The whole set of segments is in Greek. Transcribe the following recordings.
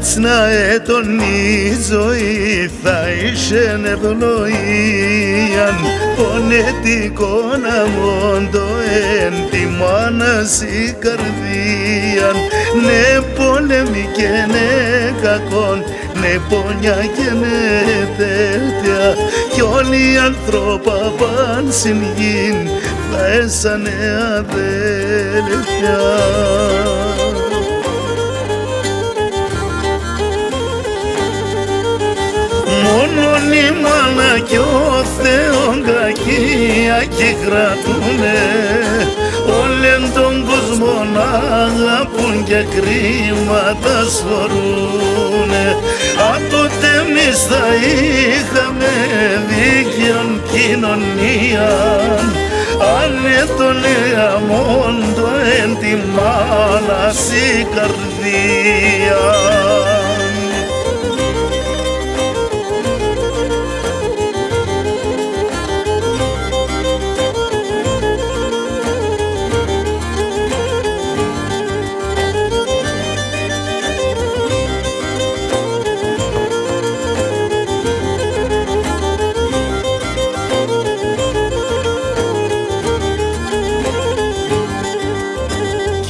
έτσι να έτον η ζωή θα είσαι ευλογίαν πονετικόν αμόντο εν τη μάνας η καρδίαν ναι πόλεμη και ναι κακόν ναι πόνια και ναι τέτοια κι όλοι οι ανθρώπα παν συν γην θα έσανε αδέλφια. Μόνον η μάνα κι ο Θεόν κακία κι κρατούνε όλεν τον κόσμο να αγαπούν και κρίματα σφορούνε. Τότε εμείς θα είχαμε δίκαιον κοινωνίαν αν έτωνε αμόντο εν τη μάνας η καρδία.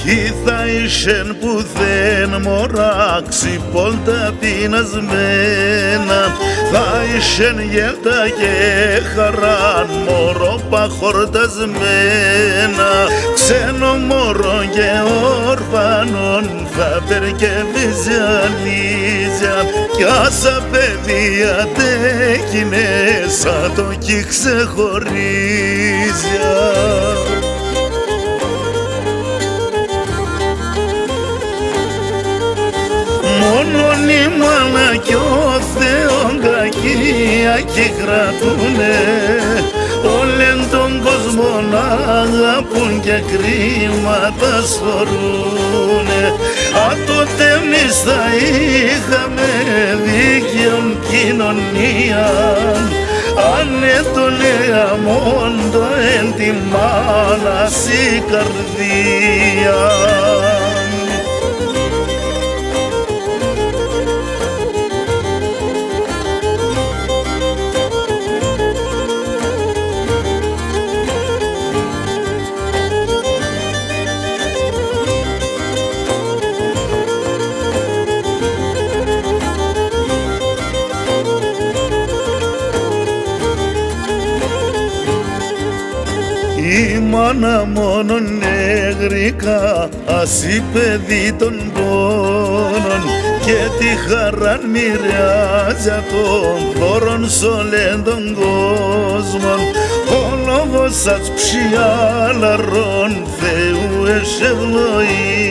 Κι θα είσεν που δεν μωρά ξυπόλτα πεινασμένα θα είσεν γέλτα και χαράν μωρόπα χορτασμένα ξένο μωρό και όρφανον θα περκευίζει αλήθεια κι άσα παιδεία τέκεινε σαν το κι ξεχωρίζια. Μόνον η μάνα κι ο Θεόν κακία κι κρατούνε όλεν τον κόσμο να αγαπούν και κρίματα σφορούνε. Τότε εμείς θα είχαμε δίκαιον κοινωνίαν αν έτωνε αμόντο εν τη μάνας η καρδία. Η μάνα μόνον νεγρικά ας η παιδί των πόνων και τη χαράν μοιράζει των δώρων σ' όλεν τον κόσμον. Ο λόγος σας ψιάλαρον Θεού ευλογίαν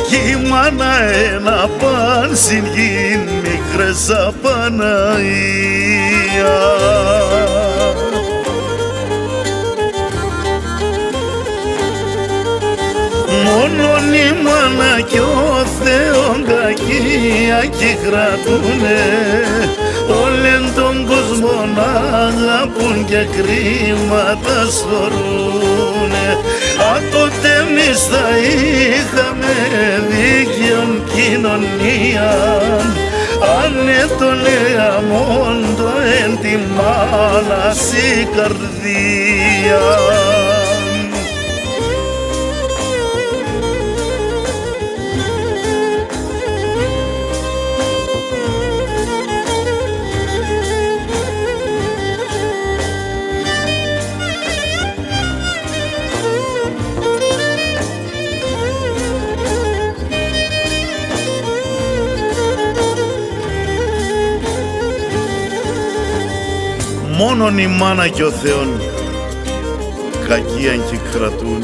κι η μάνα ένα παν συν γην μικρές απαναία. Μόνον η μάνα κι ο Θεόν κακία κι κρατούνε όλεν τον κόσμο να αγαπούν και κρίματα σφορούνε. Τότε εμείς θα είχαμε δίκαιον κοινωνίαν αν έτωνε αμόντο εν τη μάνας η καρδία. Μόνον η μάνα και ο Θεόν κακίαν κι κρατούν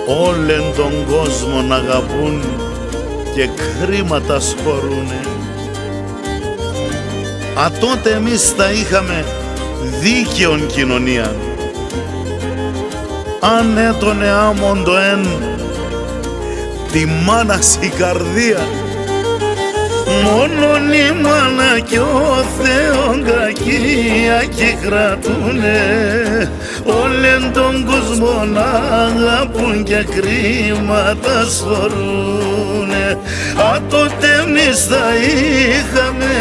όλεν τον κόσμο να αγαπούν και κρίματα σφορούνε. Τότε εμείς θα είχαμε δίκαιον κοινωνία αν έτωνε άμοντο εν τη μάνας η καρδία. Μόνον η μάνα κι ο Θεόν κακία κι κρατούνε όλεν τον κόσμο να αγαπούν και κρίματα σφορούνε. Τότε εμείς θα είχαμε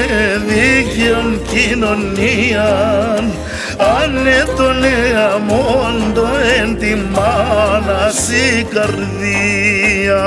δίκαιον κοινωνίαν, ανέτωνε αμόντο εν τη μάνας η καρδία.